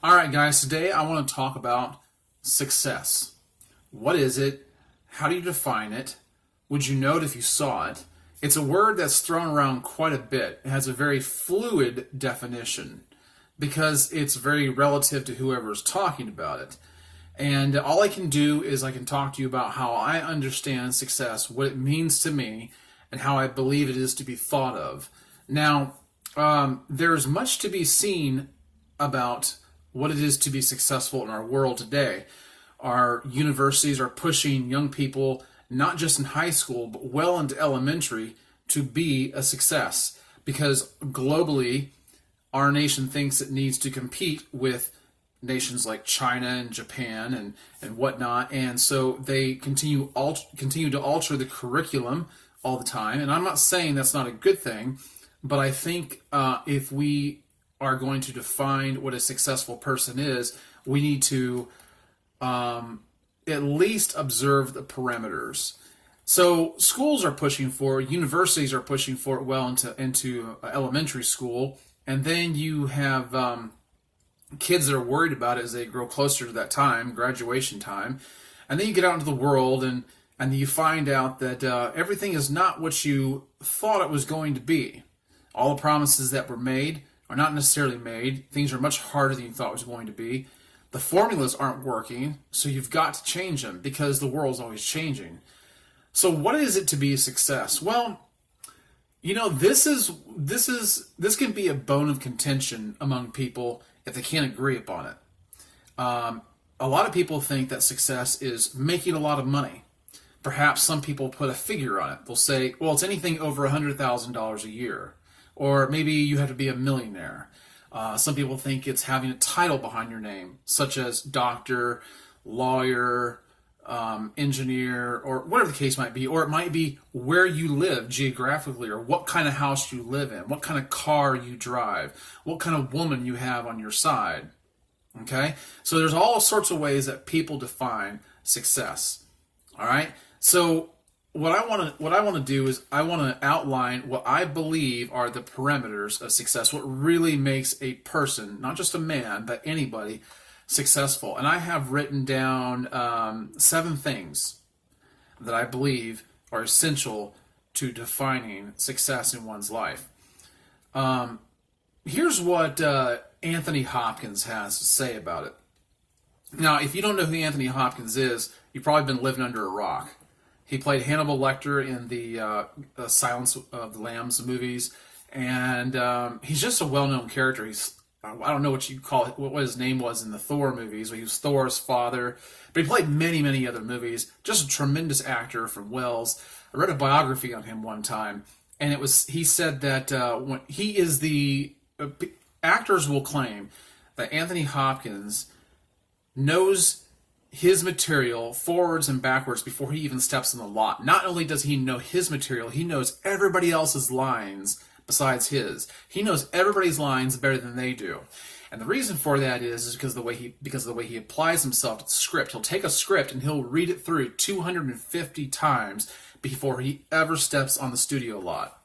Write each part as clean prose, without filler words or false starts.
All right, guys, today I want to talk about success. What is it? How do you define it? Would you know it if you saw it? It's a word that's thrown around quite a bit. It has a very fluid definition because it's very relative to whoever's talking about it. And all I can do is I can talk to you about how I understand success, what it means to me, and how I believe it is to be thought of. Now, there's much to be seen about what it is to be successful in our world today. Our universities are pushing young people, not just in high school, but well into elementary, to be a success. Because globally, our nation thinks it needs to compete with nations like China and Japan and whatnot. And so they continue to alter the curriculum all the time. And I'm not saying that's not a good thing, but I think if we are going to define what a successful person is, we need to at least observe the parameters. So schools are pushing for it, universities are pushing for it well into elementary school, and then you have kids that are worried about it as they grow closer to that time, graduation time, and then you get out into the world and you find out that everything is not what you thought it was going to be. All the promises that were made are not necessarily made. Things are much harder than you thought it was going to be. The formulas aren't working, so you've got to change them because the world's always changing. So what is it to be a success? Well, this can be a bone of contention among people if they can't agree upon it. A lot of people think that success is making a lot of money. Perhaps some people put a figure on it. They'll say, well, it's anything over $100,000 a year. Or maybe you have to be a millionaire. Some people think it's having a title behind your name, such as doctor, lawyer, engineer, or whatever the case might be. Or it might be where you live geographically, or what kind of house you live in, what kind of car you drive, what kind of woman you have on your side. Okay? So there's all sorts of ways that people define success. All right? So what I want to do is I want to outline what I believe are the parameters of success, what really makes a person, not just a man, but anybody, successful. And I have written down 7 things that I believe are essential to defining success in one's life. Here's what Anthony Hopkins has to say about it. Now, if you don't know who Anthony Hopkins is, you've probably been living under a rock. He played Hannibal Lecter in the Silence of the Lambs movies, and he's just a well-known character. I don't know what you call it, what his name was in the Thor movies. He was Thor's father, but he played many, many other movies. Just a tremendous actor from Wales. I read a biography on him one time, and he said that when he is actors will claim that Anthony Hopkins knows his material forwards and backwards before he even steps in the lot. Not only does he know his material, he knows everybody else's lines besides his. He knows everybody's lines better than they do. And the reason for that is because of the way he applies himself to the script. He'll take a script and he'll read it through 250 times before he ever steps on the studio lot.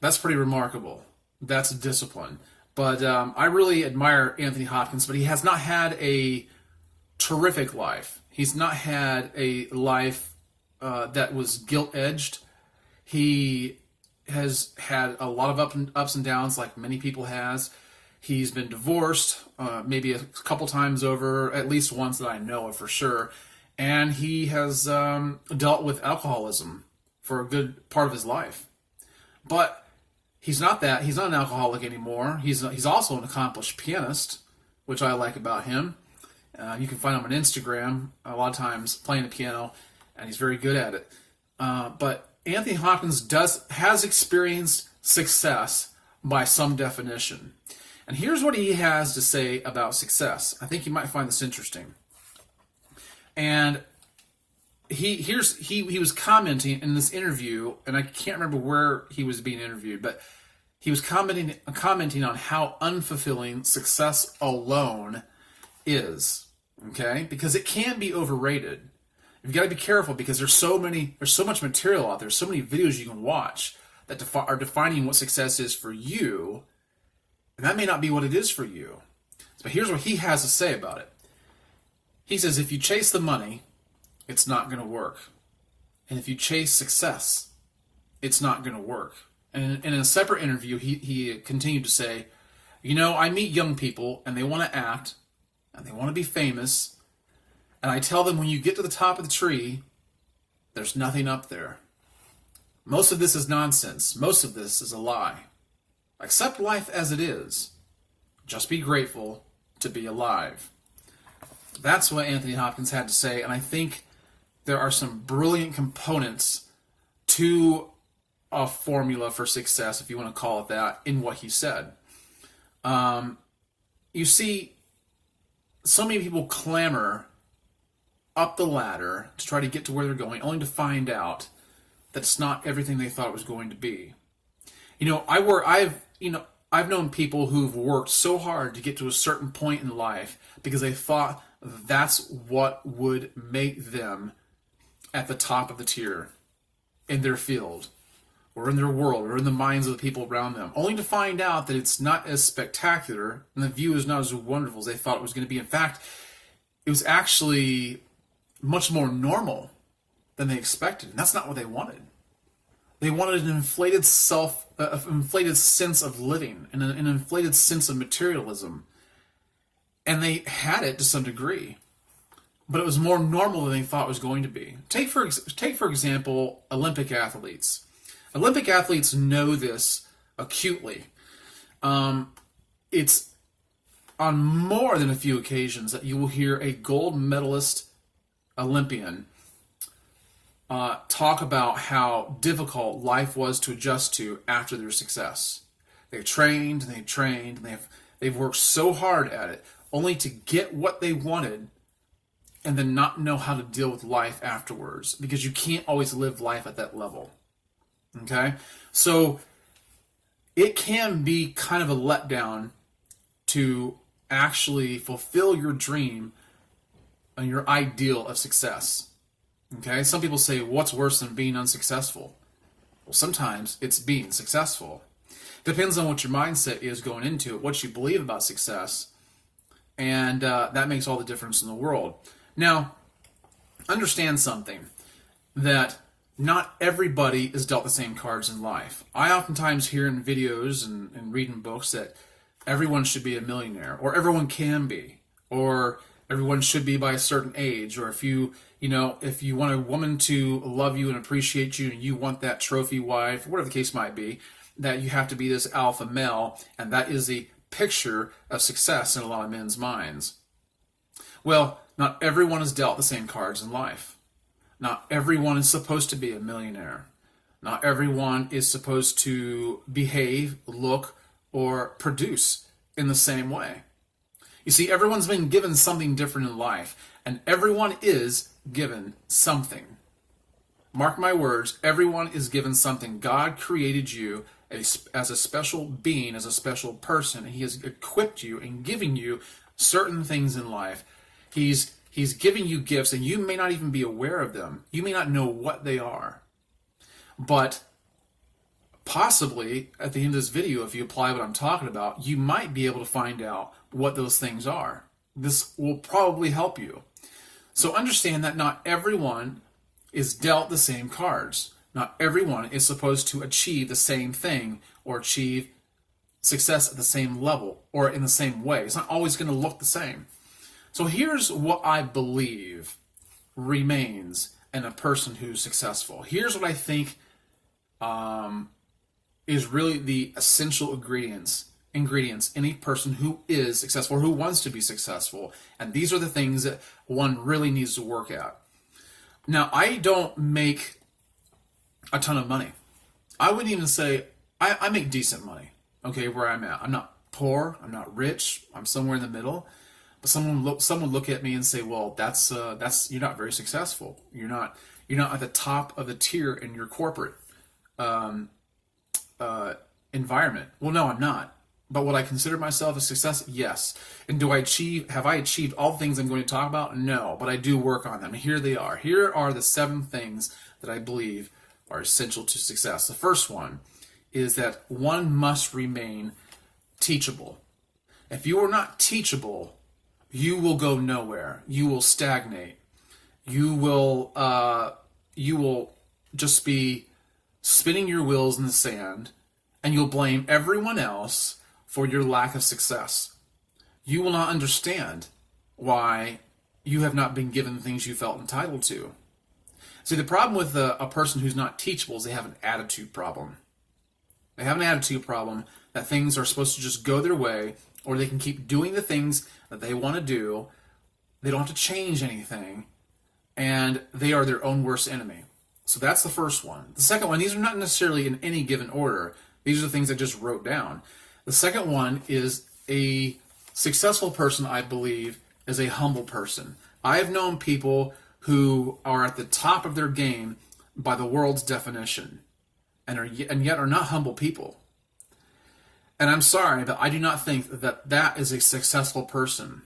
That's pretty remarkable. That's discipline. But I really admire Anthony Hopkins, but he has not had a terrific life. He's not had a life that was gilt-edged. He has had a lot of ups and downs like many people has. He's been divorced maybe a couple times over, at least once that I know of for sure. And he has dealt with alcoholism for a good part of his life. But he's not that. He's not an alcoholic anymore. He's also an accomplished pianist, which I like about him. You can find him on Instagram a lot of times playing the piano, and he's very good at it. But Anthony Hopkins has experienced success by some definition. And here's what he has to say about success. I think you might find this interesting. And he was commenting in this interview, and I can't remember where he was being interviewed, but he was commenting on how unfulfilling success alone is. Okay, because it can be overrated. You've got to be careful because there's so much material out there, so many videos you can watch that are defining what success is for you, and that may not be what it is for you. But here's what he has to say about it. He says, if you chase the money, it's not going to work. And if you chase success, it's not going to work. And in a separate interview, he continued to say, I meet young people and they want to act and they want to be famous. And I tell them, when you get to the top of the tree, there's nothing up there. Most of this is nonsense. Most of this is a lie. Accept life as it is. Just be grateful to be alive. That's what Anthony Hopkins had to say, and I think there are some brilliant components to a formula for success, if you want to call it that, in what he said. You see, so many people clamor up the ladder to try to get to where they're going, only to find out that it's not everything they thought it was going to be. I've known people who've worked so hard to get to a certain point in life because they thought that's what would make them at the top of the tier in their field or in their world or in the minds of the people around them, only to find out that it's not as spectacular and the view is not as wonderful as they thought it was going to be. In fact, it was actually much more normal than they expected, and that's not what they wanted. They wanted an inflated sense of living and an inflated sense of materialism. And they had it to some degree, but it was more normal than they thought it was going to be. Take for example, Olympic athletes. Olympic athletes know this acutely. It's on more than a few occasions that you will hear a gold medalist Olympian talk about how difficult life was to adjust to after their success. They've trained, and they've worked so hard at it, only to get what they wanted and then not know how to deal with life afterwards, because you can't always live life at that level. Okay? So it can be kind of a letdown to actually fulfill your dream and your ideal of success. Okay? Some people say, what's worse than being unsuccessful? Well, sometimes it's being successful. Depends on what your mindset is going into it, what you believe about success, and that makes all the difference in the world. Now, understand something, that not everybody is dealt the same cards in life. I oftentimes hear in videos and read in books that everyone should be a millionaire, or everyone can be, or everyone should be by a certain age, or if you want a woman to love you and appreciate you and you want that trophy wife, whatever the case might be, that you have to be this alpha male, and that is the picture of success in a lot of men's minds. Well, not everyone is dealt the same cards in life. Not everyone is supposed to be a millionaire. Not everyone is supposed to behave, look, or produce in the same way. You see, everyone's been given something different in life, and everyone is given something. Mark my words, everyone is given something. God created you as a special being, as a special person, and He has equipped you and given you certain things in life. He's giving you gifts, and you may not even be aware of them. You may not know what they are. But possibly, at the end of this video, if you apply what I'm talking about, you might be able to find out what those things are. This will probably help you. So understand that not everyone is dealt the same cards. Not everyone is supposed to achieve the same thing or achieve success at the same level or in the same way. It's not always going to look the same. So here's what I believe remains in a person who's successful. Here's what I think is really the essential ingredients in a person who is successful or who wants to be successful. And these are the things that one really needs to work at. Now, I don't make a ton of money. I wouldn't even say I make decent money, okay, where I'm at. I'm not poor, I'm not rich, I'm somewhere in the middle. But someone look at me and say, well, that's you're not very successful. You're not at the top of the tier in your corporate environment. Well, no, I'm not. But would I consider myself a success? Yes. And have I achieved all the things I'm going to talk about? No, but I do work on them. Here they are. Here are the 7 things that I believe are essential to success. The first one is that one must remain teachable. If you are not teachable, you will go nowhere. You will stagnate. You will just be spinning your wheels in the sand, and you'll blame everyone else for your lack of success. You will not understand why you have not been given the things you felt entitled to. See, the problem with a person who's not teachable is they have an attitude problem. They have an attitude problem that things are supposed to just go their way, or they can keep doing the things that they want to do. They don't have to change anything, and they are their own worst enemy. So that's the first one. The second one, these are not necessarily in any given order. These are the things I just wrote down. The second one is a successful person, I believe, is a humble person. I have known people who are at the top of their game by the world's definition and yet are not humble people. And I'm sorry, but I do not think that that is a successful person.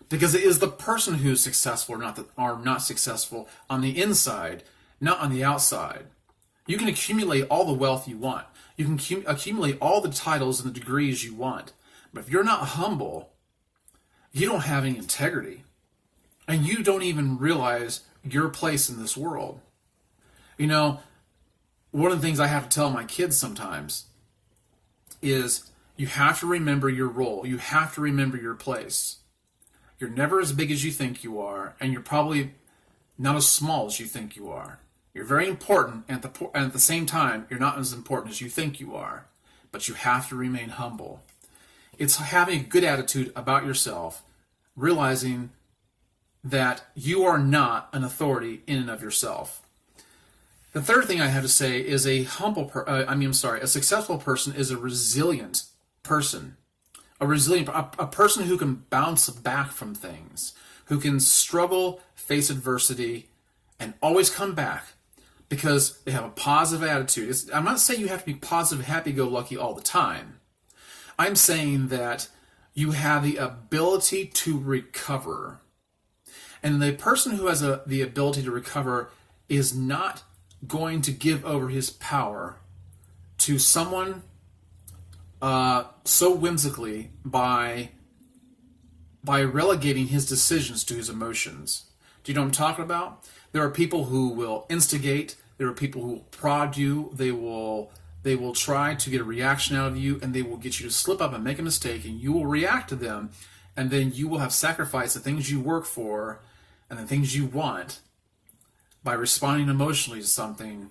Because it is the person who is successful or not successful on the inside, not on the outside. You can accumulate all the wealth you want. You can accumulate all the titles and the degrees you want. But if you're not humble, you don't have any integrity. And you don't even realize your place in this world. You know, one of the things I have to tell my kids sometimes is you have to remember your role. You have to remember your place. You're never as big as you think you are, and you're probably not as small as you think you are. You're very important, and at the same time, you're not as important as you think you are. But you have to remain humble. It's having a good attitude about yourself, realizing that you are not an authority in and of yourself. The third thing I have to say is a successful person is a resilient person. A person who can bounce back from things, who can struggle, face adversity, and always come back because they have a positive attitude. I'm not saying you have to be positive, happy-go-lucky all the time. I'm saying that you have the ability to recover. And the person who has the ability to recover is not going to give over his power to someone so whimsically by relegating his decisions to his emotions. Do you know what I'm talking about? There are people who will instigate. There are people who will prod you. They will try to get a reaction out of you, and they will get you to slip up and make a mistake, and you will react to them, and then you will have sacrificed the things you work for and the things you want by responding emotionally to something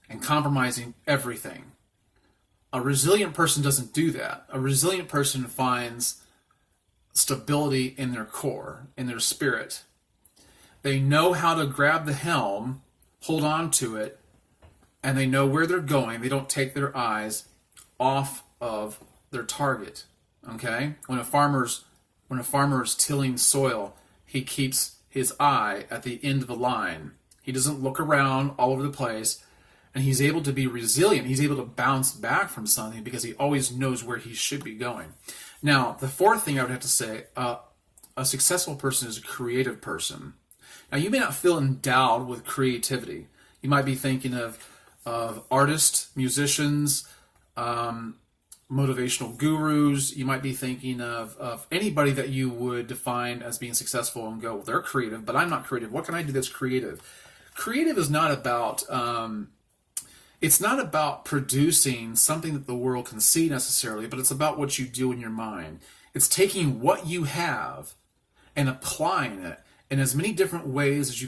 and compromising everything. A resilient person doesn't do that. A resilient person finds stability in their core, in their spirit. They know how to grab the helm, hold on to it, and they know where they're going. They don't take their eyes off of their target. Okay? When a farmer is tilling soil, he keeps his eye at the end of the line. He doesn't look around all over the place, and he's able to be resilient. He's able to bounce back from something because he always knows where he should be going. Now, the fourth thing I would have to say, a successful person is a creative person. Now, you may not feel endowed with creativity. You might be thinking of artists, musicians, motivational gurus. You might be thinking of anybody that you would define as being successful and go, well, they're creative, but I'm not creative. What can I do that's creative? Creative is not about, it's not about producing something that the world can see necessarily, but it's about what you do in your mind. It's taking what you have and applying it in as many different ways as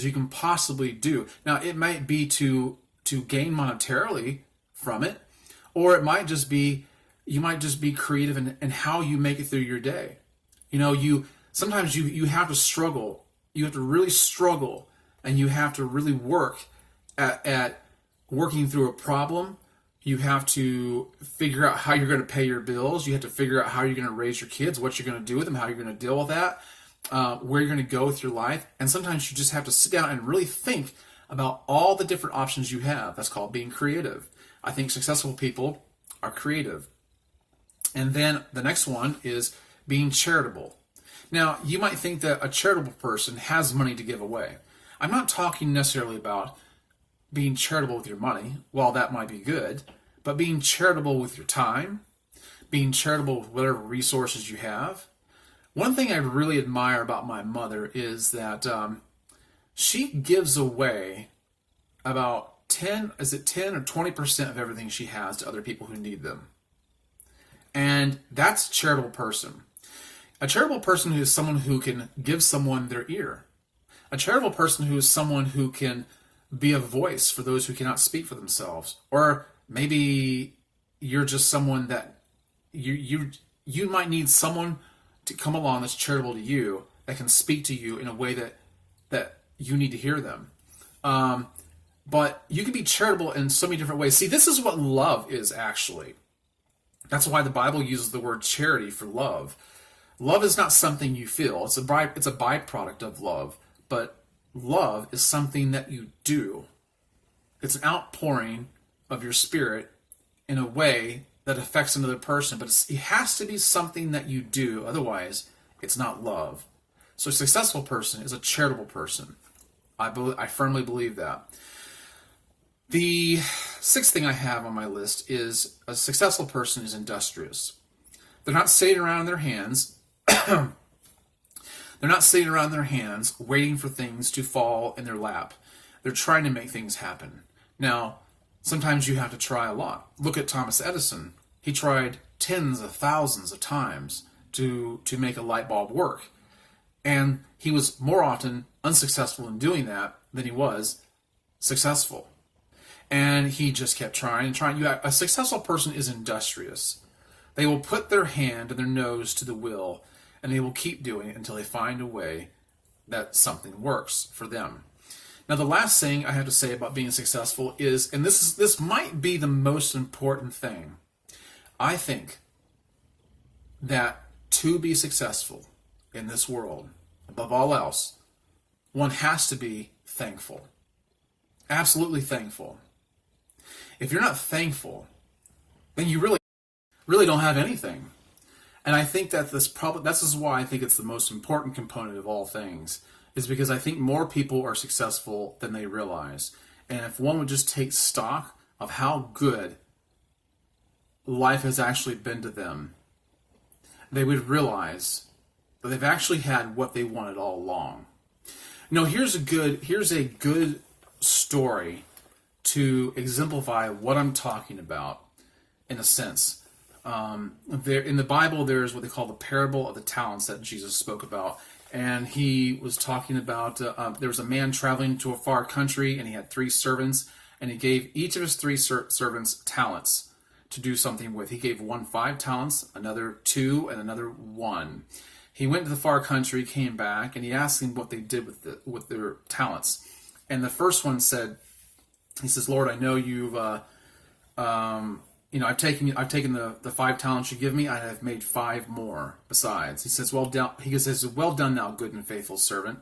you can possibly do. Now, it might be to gain monetarily from it, or it might just be you might just be creative in how you make it through your day. You know, sometimes you have to struggle. You have to really struggle, and you have to really work at working through a problem. You have to figure out how you're going to pay your bills. You have to figure out how you're going to raise your kids, what you're going to do with them, how you're going to deal with that, where you're going to go with your life. And sometimes you just have to sit down and really think about all the different options you have. That's called being creative. I think successful people are creative. And then the next one is being charitable. Now, you might think that a charitable person has money to give away. I'm not talking necessarily about being charitable with your money, while that might be good, but being charitable with your time, being charitable with whatever resources you have. One thing I really admire about my mother is that she gives away about 10 or 20% of everything she has to other people who need them. And that's a charitable person. A charitable person who is someone who can give someone their ear. A charitable person who is someone who can be a voice for those who cannot speak for themselves. Or maybe you're just someone that you might need someone to come along that's charitable to you, that can speak to you in a way that you need to hear them. But you can be charitable in so many different ways. See, this is what love is actually. That's why the Bible uses the word charity for love. Love is not something you feel. It's a byproduct of love. But love is something that you do. It's an outpouring of your spirit in a way that affects another person. But it has to be something that you do. Otherwise, it's not love. So a successful person is a charitable person. I firmly believe that. The sixth thing I have on my list is a successful person is industrious. They're not sitting around in their hands. They're not sitting around their hands waiting for things to fall in their lap. They're trying to make things happen. Now, sometimes you have to try a lot. Look at Thomas Edison. He tried tens of thousands of times to make a light bulb work. And he was more often unsuccessful in doing that than he was successful. And he just kept trying and trying. A successful person is industrious. They will put their hand and their nose to the wheel, and they will keep doing it until they find a way that something works for them. Now, the last thing I have to say about being successful is, and this might be the most important thing, I think that to be successful in this world, above all else, one has to be thankful. Absolutely thankful. If you're not thankful, then you really don't have anything. And I think that this is why I think it's the most important component of all things, is because I think more people are successful than they realize. And if one would just take stock of how good life has actually been to them, they would realize that they've actually had what they wanted all along. Here's a good story to exemplify what I'm talking about, in a sense. In the Bible, there's what they call the parable of the talents that Jesus spoke about. And he was talking about, there was a man traveling to a far country, and he had 3 servants, and he gave each of his 3 servants talents to do something with. He gave one 5 talents, another 2, and another 1. He went to the far country, came back, and he asked them what they did with their talents. And the first one said, he says, "Lord, I know you've, I've taken the 5 talents you give me. I have made 5 more besides." He says, "Well done." He says, "Well done, thou good and faithful servant."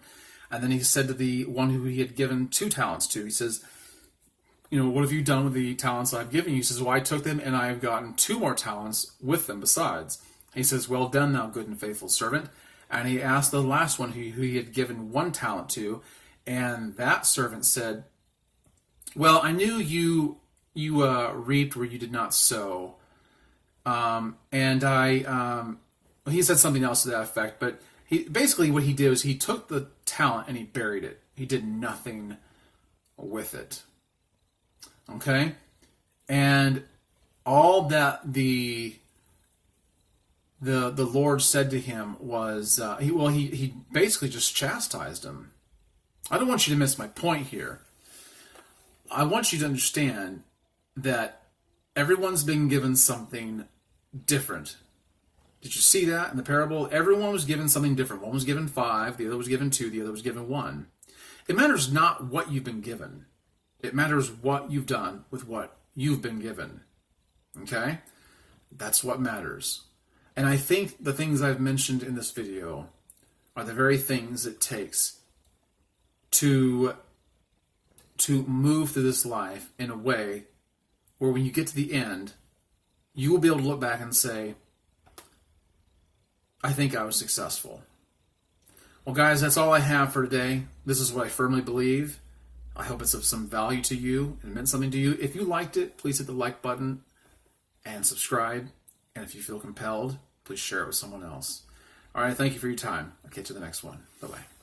And then he said to the one who he had given 2 talents to, he says, "What have you done with the talents I've given you?" He says, "Well, I took them and I have gotten 2 more talents with them besides." He says, "Well done, thou good and faithful servant." And he asked the last one who he had given 1 talent to, and that servant said, "Well, I knew you reaped where you did not sow, and he said something else to that effect. But what he did was he took the talent and he buried it. He did nothing with it. Okay, and all that the Lord said to him was, he basically just chastised him. I don't want you to miss my point here. I want you to understand that everyone's been given something different. Did you see that in the parable? Everyone was given something different. One was given 5, the other was given 2, the other was given 1. It matters not what you've been given. It matters what you've done with what you've been given. Okay? That's what matters. And I think the things I've mentioned in this video are the very things it takes to move through this life in a way where when you get to the end, you will be able to look back and say, I think I was successful. Well, guys, that's all I have for today. This is what I firmly believe. I hope it's of some value to you and meant something to you. If you liked it, please hit the like button and subscribe. And if you feel compelled, please share it with someone else. All right, thank you for your time. I'll catch you in the next one. Bye-bye.